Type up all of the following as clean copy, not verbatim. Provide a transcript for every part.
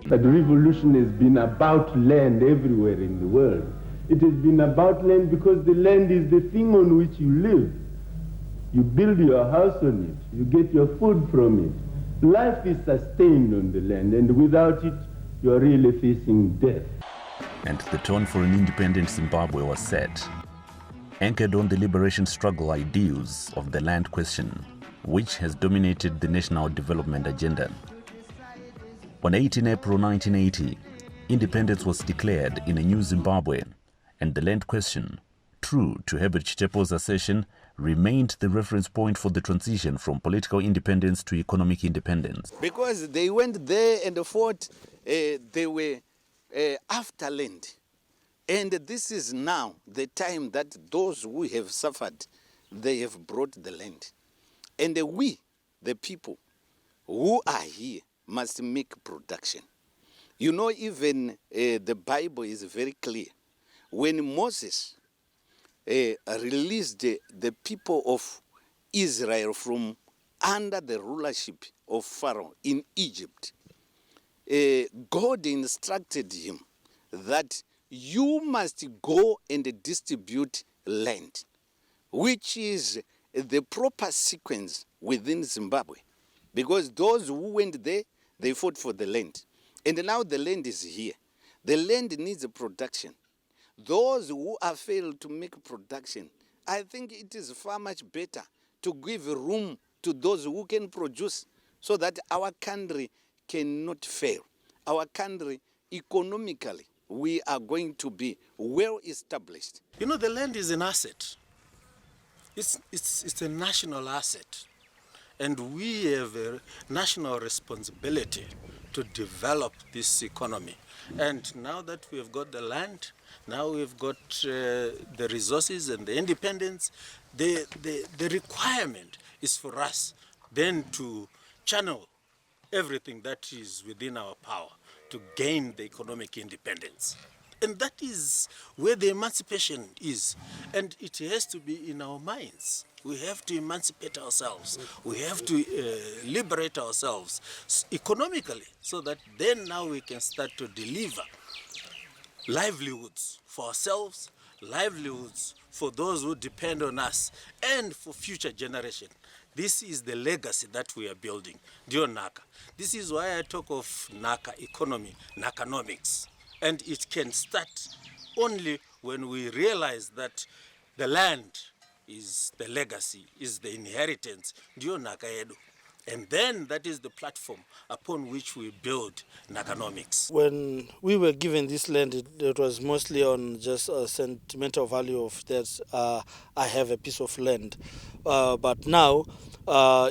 That revolution has been about land everywhere in the world. It has been about land because the land is the thing on which you live. You build your house on it. You get your food from it. Life is sustained on the land, and without it, you are really facing death. And the tone for an independent Zimbabwe was set, anchored on the liberation struggle ideals of the land question, which has dominated the national development agenda. On 18 April 1980, independence was declared in a new Zimbabwe, and the land question, true to Herbert Chitepo's assertion, remained the reference point for the transition from political independence to economic independence. Because they went there and fought, they were after land. And this is now the time that those who have suffered, they have brought the land. And we, the people who are here, must make production. You know, even the Bible is very clear. When Moses released the people of Israel from under the rulership of Pharaoh in Egypt, God instructed him that you must go and distribute land, which is the proper sequence within Zimbabwe. Because those who went there, they fought for the land. And now the land is here. The land needs a production. Those who have failed to make production, I think it is far much better to give room to those who can produce so that our country cannot fail. Our country, economically, we are going to be well established. You know, the land is an asset. It's a national asset. And we have a national responsibility to develop this economy. And now that we have got the land, now we've got the resources and the independence, the requirement is for us then to channel everything that is within our power to gain the economic independence. And that is where the emancipation is. And it has to be in our minds. We have to emancipate ourselves. We have to liberate ourselves economically so that then now we can start to deliver livelihoods for ourselves, livelihoods for those who depend on us, and for future generation. This is the legacy that we are building. Dear Naka, this is why I talk of Naka economy, Nakanomics. And it can start only when we realize that the land is the legacy, is the inheritance, Dear Naka Edu. And then that is the platform upon which we build Nakanomics. When we were given this land, it was mostly on just a sentimental value of that I have a piece of land. But now,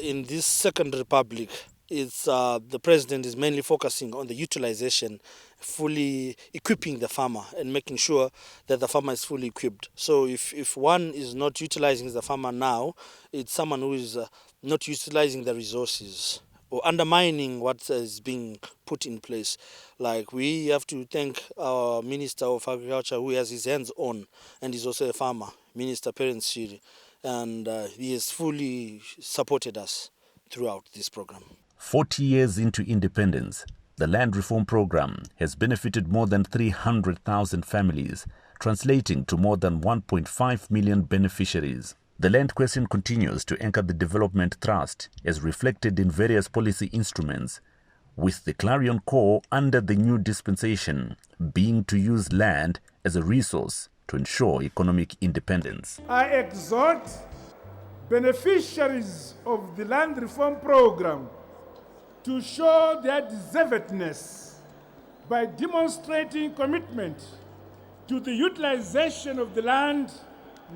in this second republic, it's the president is mainly focusing on the utilization, fully equipping the farmer and making sure that the farmer is fully equipped. So if one is not utilizing the farmer now, it's someone who is not utilizing the resources or undermining what is being put in place. Like, we have to thank our Minister of Agriculture, who has his hands on and is also a farmer, Minister Perence Shiri, and he has fully supported us throughout this program. 40 years into independence, the land reform program has benefited more than 300,000 families, translating to more than 1.5 million beneficiaries. The land question continues to anchor the development thrust as reflected in various policy instruments, with the clarion call under the new dispensation being to use land as a resource to ensure economic independence. I exhort beneficiaries of the land reform program to show their deservedness by demonstrating commitment to the utilization of the land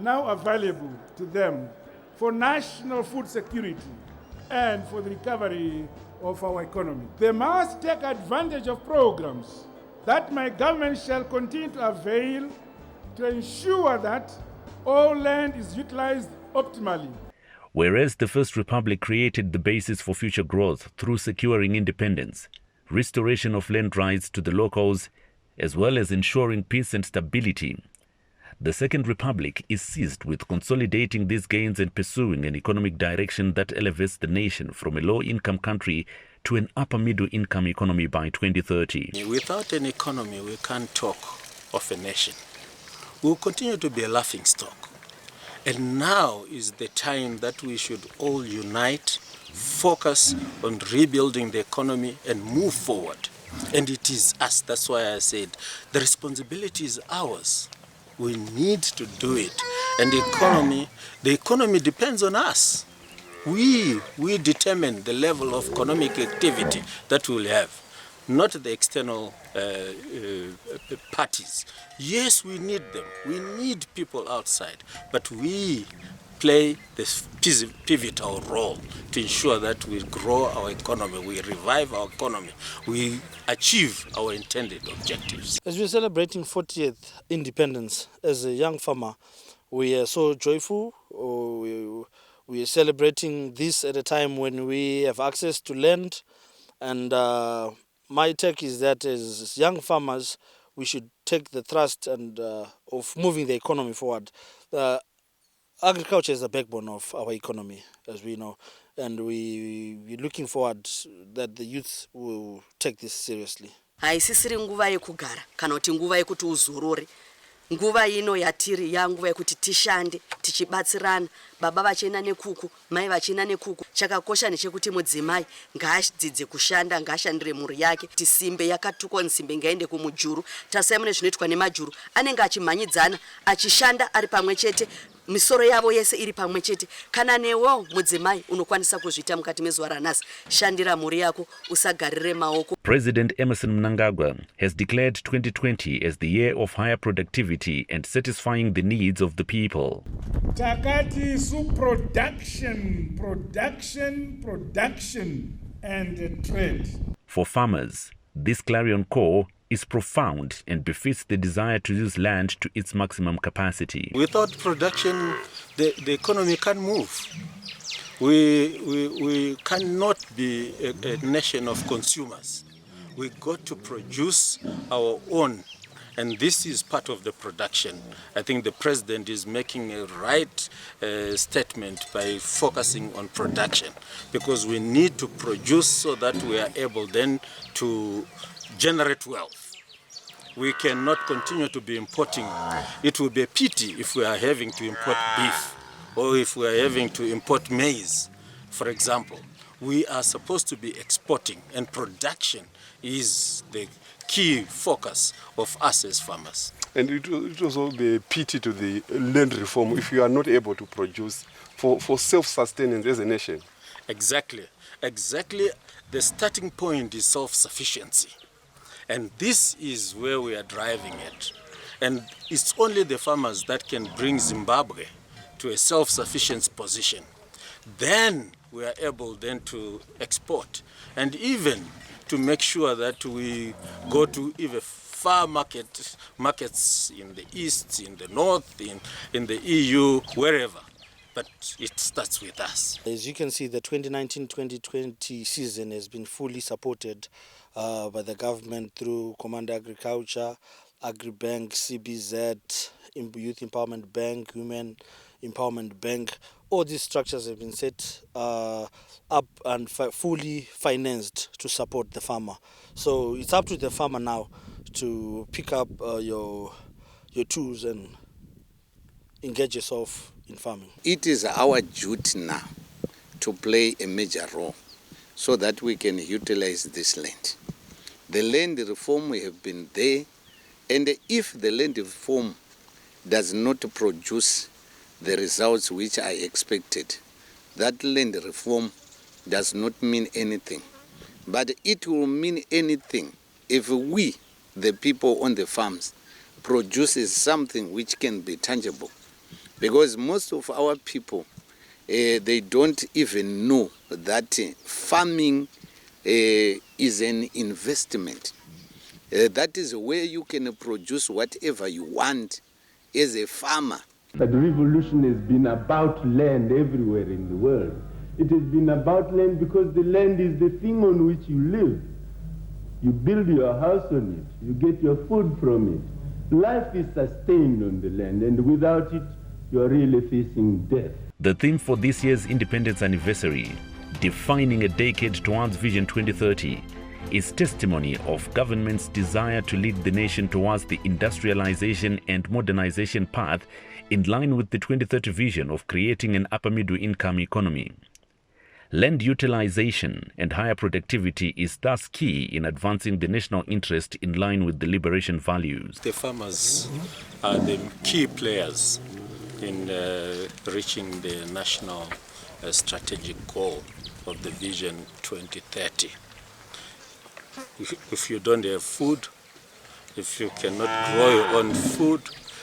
now available to them for national food security and for the recovery of our economy. They must take advantage of programs that my government shall continue to avail to ensure that all land is utilized optimally. Whereas the First Republic created the basis for future growth through securing independence, restoration of land rights to the locals, as well as ensuring peace and stability, the Second Republic is seized with consolidating these gains and pursuing an economic direction that elevates the nation from a low-income country to an upper middle income economy by 2030. Without an economy, we can't talk of a nation. We will continue to be a laughing stock. And now is the time that we should all unite, focus on rebuilding the economy and move forward. And it is us. That's why I said the responsibility is ours. We need to do it. And the economy depends on us. We determine the level of economic activity that we'll have, not the external parties. Yes, we need them. We need people outside, but we play this pivotal role to ensure that we grow our economy, we revive our economy, we achieve our intended objectives. As we're celebrating 40th independence, as a young farmer, we are so joyful. We are celebrating this at a time when we have access to land. And my take is that as young farmers, we should take the thrust of moving the economy forward. Agriculture is the backbone of our economy, as we know. And we're looking forward that the youth will take this seriously. Haisisiri nguva yekugara kana kuti nguva yekuti uzorore. Nguva ino yatiri yanguva yekuti tishande tichibatsirana, baba vachina nekuku, mai vachina nekuku. Chakakosha nechekuti mudzimai ngaadzidze kushanda, ngaashandire mhuri yake. Tisimbe yakatukwa nsimbe ngaende kumujuru. Tasaimune zvinoitwa nemajuru anenge achimhanyidzana, achishanda ari pamwe chete. Misoro yavo yese iri pamwe chete. Kana newo mudzimai unokwanisa kuzviita mukati mezuva ranhasi. Shandira mhuri yako, usagarire maoko. President Emmerson Mnangagwa has declared 2020 as the year of higher productivity and satisfying the needs of the people. Takati su production and trade. For farmers, this clarion call is profound and befits the desire to use land to its maximum capacity. Without production, the economy can't move. We cannot be a nation of consumers. We got to produce our own, and this is part of the production. I think the president is making a right statement by focusing on production, because we need to produce so that we are able then to generate wealth. We cannot continue to be importing. It will be a pity if we are having to import beef or if we are having to import maize, for example. We are supposed to be exporting, and production is the key focus of us as farmers. And it also be a pity to the land reform if you are not able to produce for self-sustenance as a nation. Exactly. The starting point is self-sufficiency. And this is where we are driving at. And it's only the farmers that can bring Zimbabwe to a self-sufficient position. Then we are able then to export, and even to make sure that we go to even far markets in the east, in the north, in the EU, wherever. But it starts with us. As you can see, the 2019-2020 season has been fully supported by the government through Command Agriculture, Agribank, CBZ, Youth Empowerment Bank, Women Empowerment Bank. All these structures have been set up and fully financed to support the farmer. So it's up to the farmer now to pick up your tools and engage yourself in farming. It is our duty now to play a major role so that we can utilize this land. The land reform we have been there, and if the land reform does not produce the results which I expected, that land reform does not mean anything. But it will mean anything if we, the people on the farms, produces something which can be tangible. Because most of our people, they don't even know that farming is an investment. That is where you can produce whatever you want as a farmer. But revolution has been about land everywhere in the world. It has been about land because the land is the thing on which you live. You build your house on it. You get your food from it. Life is sustained on the land, and without it, you are really facing death. The theme for this year's independence anniversary defining a decade towards Vision 2030, is testimony of government's desire to lead the nation towards the industrialization and modernization path in line with the 2030 vision of creating an upper middle income economy. Land utilization and higher productivity is thus key in advancing the national interest in line with the liberation values. The farmers are the key players in reaching the national strategic goal of the Vision 2030. If you don't have food, if you cannot grow your own food,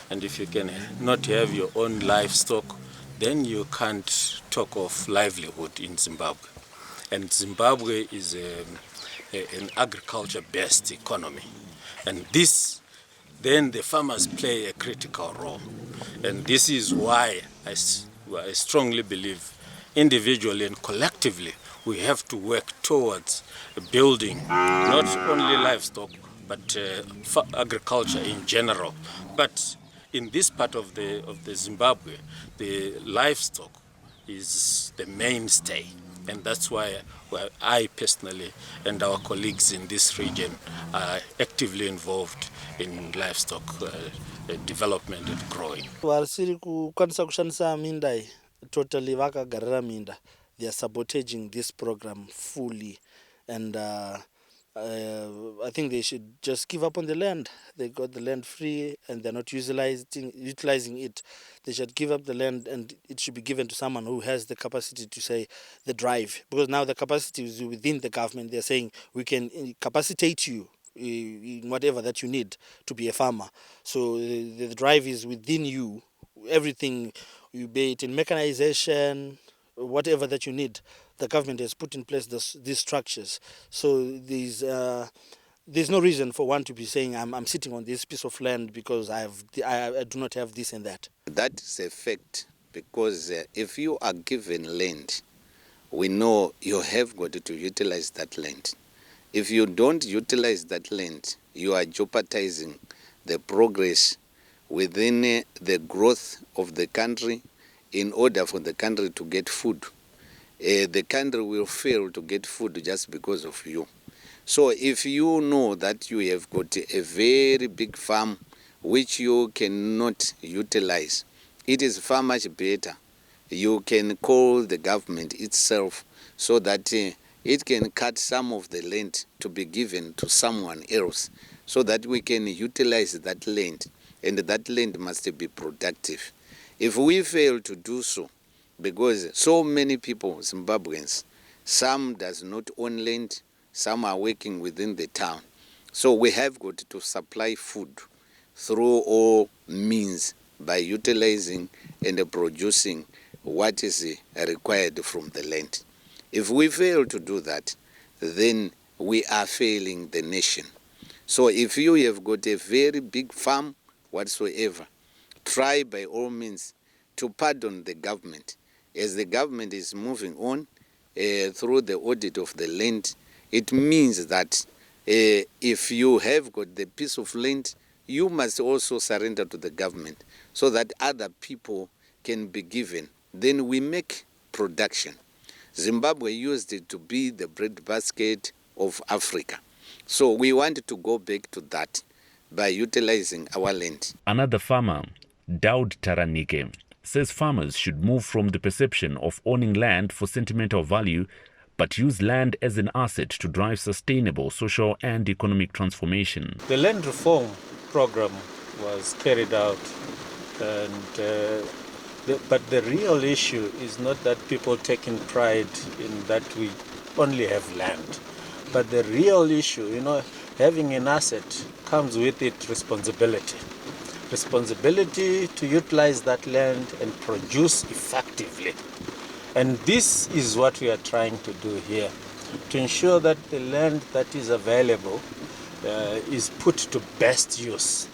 and if you cannot have your own livestock, then you can't talk of livelihood in Zimbabwe. And Zimbabwe is an agriculture-based economy. And this, then the farmers play a critical role. And this is why I strongly believe individually and collectively we have to work towards building not only livestock but agriculture in general. But in this part of the Zimbabwe, the livestock is the mainstay, and that's why I personally and our colleagues in this region are actively involved in livestock development and growing. Varisiri kukwanisa kushandisa minda totally vakagarira minda. They are sabotaging this program fully, and I think they should just give up on the land. They got the land free and they're not utilizing it. They should give up the land and it should be given to someone who has the capacity to say the drive. Because now the capacity is within the government. They're saying we can capacitate you in whatever that you need to be a farmer. So the drive is within you. Everything, you be it in mechanization, whatever that you need, the government has put in place these structures. So there's no reason for one to be saying I'm sitting on this piece of land because I do not have this and that. That is a fact, because if you are given land, we know you have got to utilize that land. If you don't utilize that land, you are jeopardizing the progress within the growth of the country. In order for the country to get food, the country will fail to get food just because of you. So if you know that you have got a very big farm which you cannot utilize, it is far much better. You can call the government itself so that it can cut some of the land to be given to someone else so that we can utilize that land, and that land must be productive. If we fail to do so, because so many people, Zimbabweans, some does not own land, some are working within the town. So we have got to supply food through all means by utilizing and producing what is required from the land. If we fail to do that, then we are failing the nation. So if you have got a very big farm whatsoever, try by all means to pardon the government. As the government is moving on through the audit of the land, it means that if you have got the piece of land, you must also surrender to the government so that other people can be given. Then we make production. Zimbabwe used it to be the breadbasket of Africa. So we want to go back to that by utilizing our land. Another farmer, Daud Taranike, says farmers should move from the perception of owning land for sentimental value, but use land as an asset to drive sustainable social and economic transformation. The land reform program was carried out, and but the real issue is not that people taking pride in that we only have land, but the real issue, having an asset comes with it responsibility. Responsibility to utilize that land and produce effectively. And this is what we are trying to do here, to ensure that the land that is available is put to best use,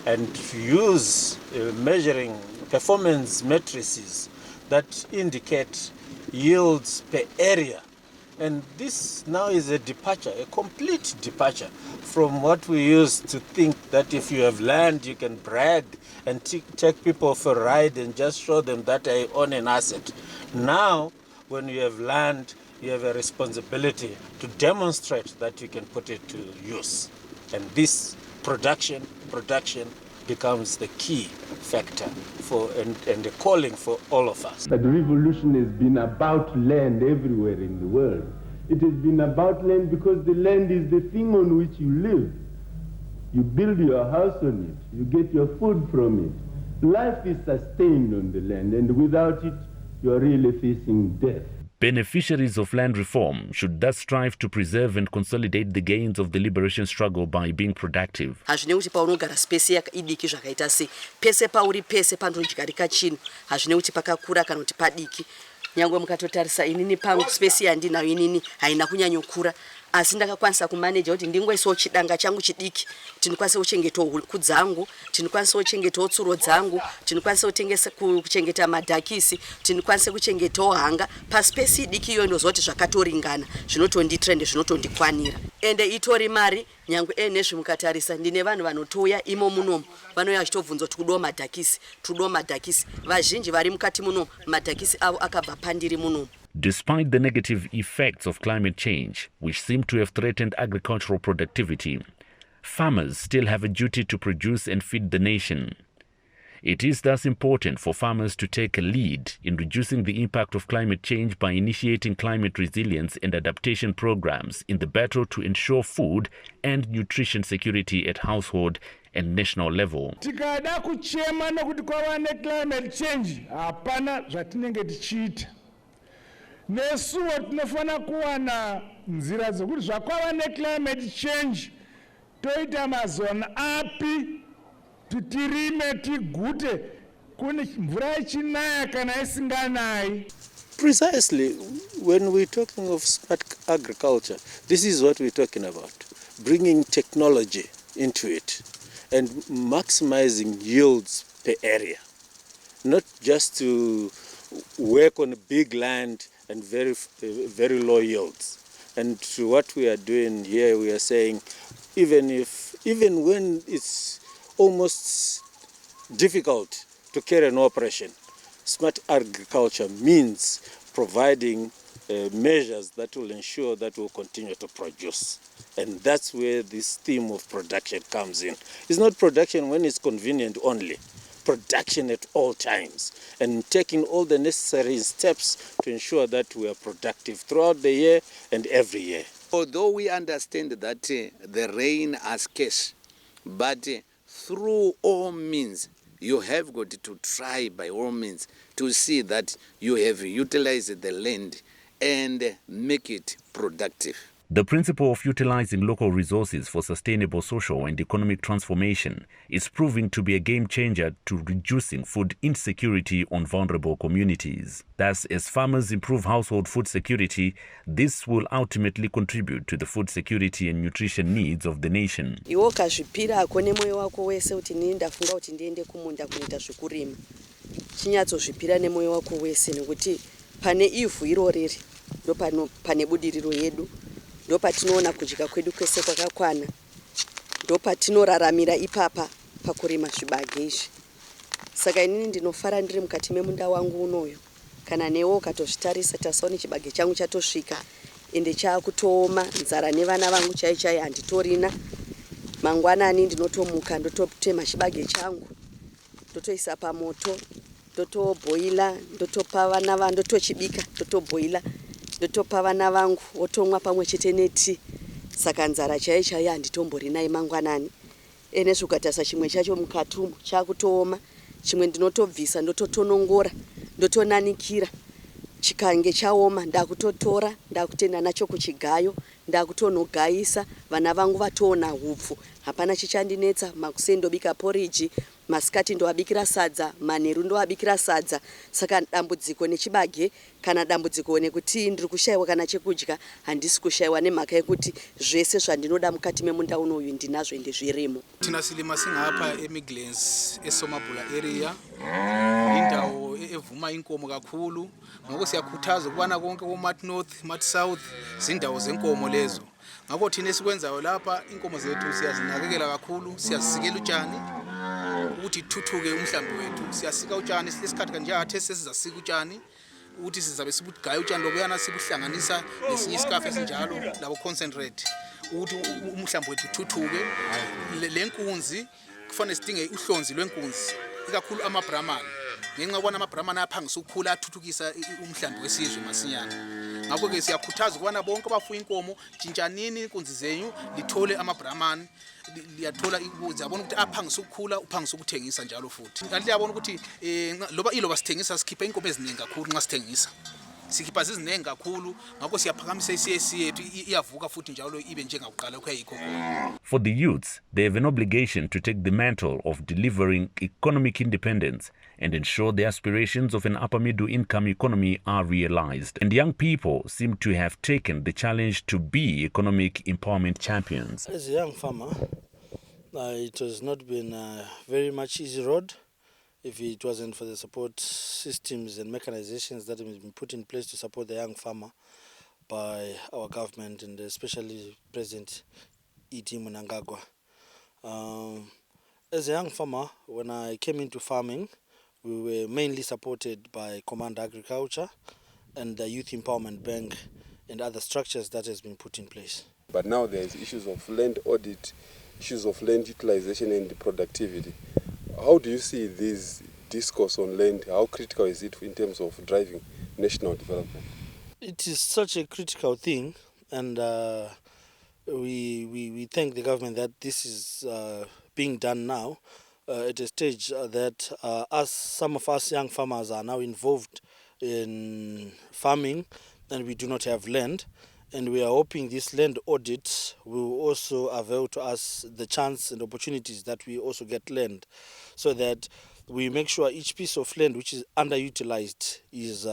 and use measuring performance matrices that indicate yields per area. And this now is a departure, a complete departure from what we used to think that if you have land, you can brag and take people for a ride and just show them that I own an asset. Now, when you have land, you have a responsibility to demonstrate that you can put it to use. And this production becomes the key factor for and the calling for all of us. But revolution has been about land everywhere in the world. It has been about land because the land is the thing on which you live. You build your house on it. You get your food from it. Life is sustained on the land, and without it, you are really facing death. Beneficiaries of land reform should thus strive to preserve and consolidate the gains of the liberation struggle by being productive. Hazvine kuti paunogara space idiki zvakaita sei, pese pauri pese pandodyarika chino, hazvine kuti pakakura kana kuti padiki. Nyangwe mukatotarisa inini pangu space yandinayo inini haina kunyanyokura, asi ndakakwanisa kumanage kuti ndingoisawo chidanga changu chidiki, tinokwanisa kuchengeta huku dzangu, tinokwanisa kuchengeta tsuro dzangu, tinokwanisa kuchengeta madhakisi, tinokwanisa kuchengeta hanga pa space idiki iyo ndozoti zvakatoringana, zvinotonditrend, zvinotondikwanira. Ende itori mari nyangwe nezvimukatarisa ndine vanhu vanotouya imo munomu vanouya vachitobvunza kuti tudo madhakisi, vazhinji vari mukati munomu madhakisi avo akabva pandiri munomu. Despite the negative effects of climate change, which seem to have threatened agricultural productivity, farmers still have a duty to produce and feed the nation. It is thus important for farmers to take a lead in reducing the impact of climate change by initiating climate resilience and adaptation programs in the battle to ensure food and nutrition security at household and national level. Tikada kuchema nokuti kwava climate change hapana zvatinenge tichiita. Nesuwo tinofana kuwana nzira dzokuti zvakwava climate change toita mazona api tutirime tigute kune mvura ichinaya kana isinganayi. Precisely, when we're talking of smart agriculture, this is what we're talking about. Bringing technology into it and maximizing yields per area. Not just to work on a big land and very low yields. And what we are doing here, we are saying, even when it's almost difficult to carry an operation, smart agriculture means providing measures that will ensure that we'll continue to produce. And that's where this theme of production comes in. It's not production when it's convenient only. Production at all times and taking all the necessary steps to ensure that we are productive throughout the year and every year. Although we understand that the rain are scarce, but through all means, you have got to try by all means to see that you have utilized the land and make it productive. The principle of utilizing local resources for sustainable social and economic transformation is proving to be a game changer to reducing food insecurity on vulnerable communities. Thus, as farmers improve household food security, this will ultimately contribute to the food security and nutrition needs of the nation. Iwo kazvipira kone moyo wako wese kuti ndafunga kuti ndiende kumunda kuita zvekurima. Chinyatsozvipira nemoyo wako wese nekuti pane ivhu iroreri ndo pane budiriro yedu. Ndo patinoona kudya kwedu kwese kwakakwana, ndo patinoraramira ipapa pakurima zvibage izvi. Saka inini ndinofara ndiri mukati memunda wangu unoyo, kana newo ukatozvitarisa tasaone chibage changu chatosvika ende chaakutooma, nzara nevana vangu chai handitorina. Mangwanani ndinotomuka ndototema chibage changu ndotoisa pamoto, ndotobhoila, ndotopa vana vangu, ndotochibika, ndotobhoila, ndotopa vana vangu wotomwa pamwe chete neti. Saka nzara chai handitomborinayi mangwanani. Ene zvukatasa chimwe chacho mukatumu chakutooma, chimwe ndinotobvisa ndototonongora, ndotonanikira. Chikange chaoma ndakutotora, ndakutenda nacho kuchigayo, ndakutonogayisa, vana vangu vatoona hupfu. Hapana chichandinetsa, makuseni ndobika porridge, masikati ndoabikira sadza, manheru ndoabikira sadza. Saka dambudziko nechibage kana dambudziko nekuti ndiri kushayiwa kana chekudya, handisi kushayiwa nemhaka yekuti zvese zvandinoda mukati memunda unoyu ndinazvo ende zvirimo. Tinasilima singapha eMidlands eSomabhula area, indawo evuma inkomo kakhulu. Ngakho siyakhuthaza ukubana konke kuMat North, Mat South zindawo zenkomo lezo. Ngakho thina esikwenzayo lapha inkomo zethu siyazinakekela kakhulu, siyasikela utshani ukuthi thuthuke umhlambi wethu. Siyasika utshani lesikhathi kanje athe sesizasika utshani ukuthi sizabe sibugaya utshani lobuyana sibuhlanganisa nesinye isikafu esinjalo labo concentrate ukuthi umhlambi wethu uthuthuke. Le nkunzi kufanele sidinge uhlonzi lwenkunzi ikakhulu amaBrahman ngenxa ukubona amaBrahman ayaphangisa ukukhula athuthukisa umhlambi wesizwe masinyana. Ngakho-ke siyakhuthaza ukubana bonke abafuya inkomo tshintshanini inkunzi zenyu lithole amaBrahman liyathola ziyabona ukuthi aphangisa ukukhula uphangisa ukuthengisa njalo futhi. Kanti liyabona ukuthi iloba sithengisa sikhipha inkomo eziningi kakhulu nxa sithengisa sikhipha ziziningi kakhulu ngakho siyaphakamisa isiyesi yethu iyavuka futhi njalo ibe njengakuqala kuyayikho khona. For the youths, they have an obligation to take the mantle of delivering economic independence and ensure the aspirations of an upper middle income economy are realized. And young people seem to have taken the challenge to be economic empowerment champions. As a young farmer, it has not been a very much easy road. If it wasn't for the support systems and mechanizations that have been put in place to support the young farmer by our government and especially President E.T. Mnangagwa. As a young farmer, when I came into farming, we were mainly supported by Command Agriculture and the Youth Empowerment Bank and other structures that has been put in place. But now there's issues of land audit, issues of land utilization and productivity. How do you see this discourse on land? How critical is it in terms of driving national development? It is such a critical thing, and we thank the government that this is being done now at a stage that some of us young farmers are now involved in farming and we do not have land. And we are hoping this land audit will also avail to us the chance and opportunities that we also get land, so that we make sure each piece of land which is underutilized is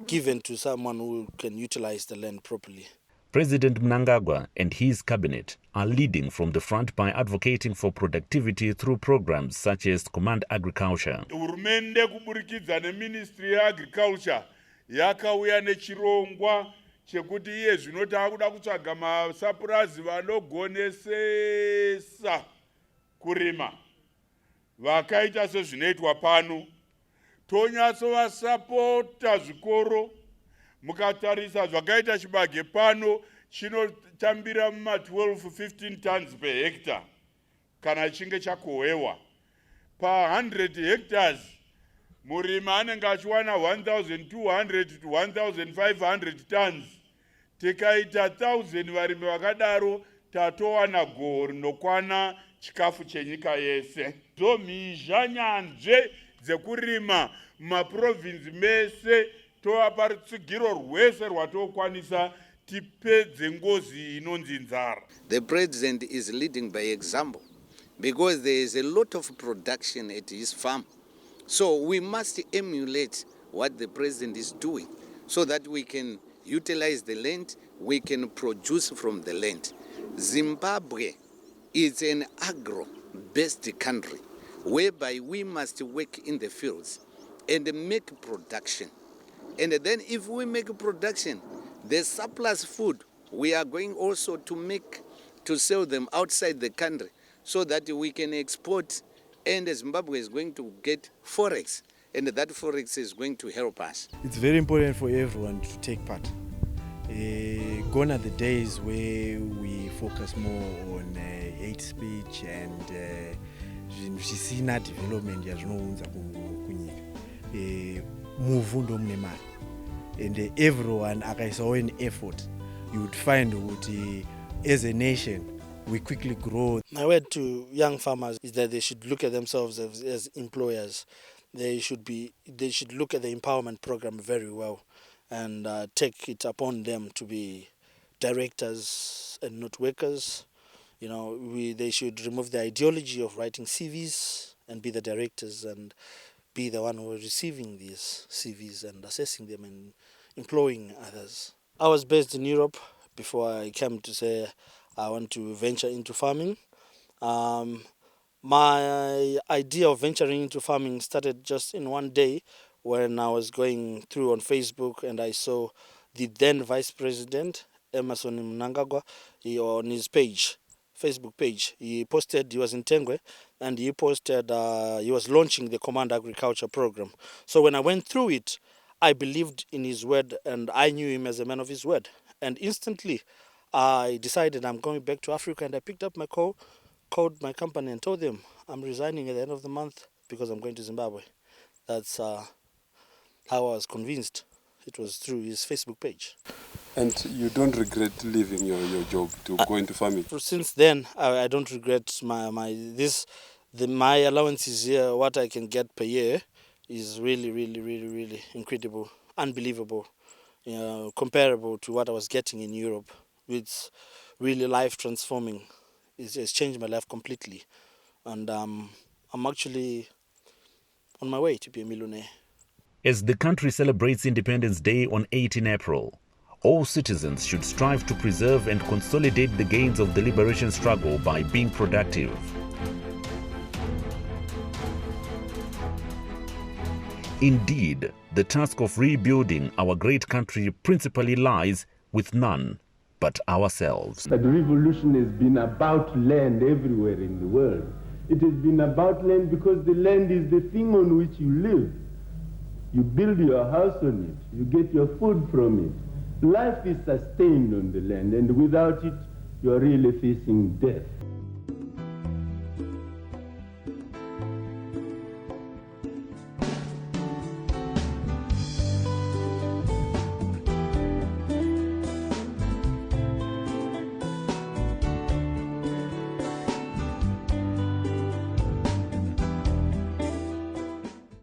given to someone who can utilize the land properly. President Mnangagwa and his cabinet are leading from the front by advocating for productivity through programs such as Command Agriculture. Hurumende kuburikidza neMinistry ya Agriculture yakauya nechirongwa chekuti iye zvino taakuda kutsvaga masapurazi vanogonesesa kurima vakaita sezvinoitwa pano. Tonyatsovasapota zvikoro mukatarisa zvakaita chibage pano chinotambira muma 12-15 tons per hectare kana chinge chakohwewa. Pa 100 hectares murimi anenge achiwana 1,200 to 1,500 tons. Tikaita 1,000 varimi vakadaro tatowana goho rinokwana chikafu chenyika yese. Mhizha nyanzve dzekurima mumaprovinsi mese tovapa rutsigiro rwese rwatokwanisa tipedze ngozi inonzi nzara. The president is leading by example because there is a lot of production at his farm. So we must emulate what the president is doing so that we can utilize the land, we can produce from the land. Zimbabwe is an agro-based country whereby we must work in the fields and make production. And then if we make production, the surplus food, we are going also to sell them outside the country so that we can export, and Zimbabwe is going to get forex, and that forex is going to help us. It's very important for everyone to take part. Gone are the days where we focus more on hate speech and zvisina development yazvinounza kunyika. Muvhu ndo mune mari. And everyone akaisawo an effort, you would find that as a nation we quickly grow. My word to young farmers is that they should look at themselves as employers. They should look at the empowerment program very well and take it upon them to be directors and not workers. You know, they should remove the ideology of writing CVs and be the directors and be the one who is receiving these CVs and assessing them and employing others. I was based in Europe before I came to say I want to venture into farming. My idea of venturing into farming started just in one day when I was going through on Facebook and I saw the then Vice President, Emmerson Mnangagwa, on his page, Facebook page. He posted, he was in Tengwe, and he posted he was launching the Command Agriculture program. So when I went through it, I believed in his word, and I knew him as a man of his word. And instantly, I decided I'm going back to Africa, and I picked up my called my company and told them I'm resigning at the end of the month because I'm going to Zimbabwe. That's how I was convinced. It was through his Facebook page. And you don't regret leaving your job to go into farming? Since then, I don't regret my allowances here. What I can get per year is really incredible, unbelievable, comparable to what I was getting in Europe. It's really life transforming. It's changed my life completely, and I'm actually on my way to be a millionaire. As the country celebrates Independence Day on 18 April, all citizens should strive to preserve and consolidate the gains of the liberation struggle by being productive. Indeed, the task of rebuilding our great country principally lies with none but ourselves. But the revolution has been about land everywhere in the world. It has been about land because the land is the thing on which you live. You build your house on it. You get your food from it. Life is sustained on the land, and without it, you are really facing death.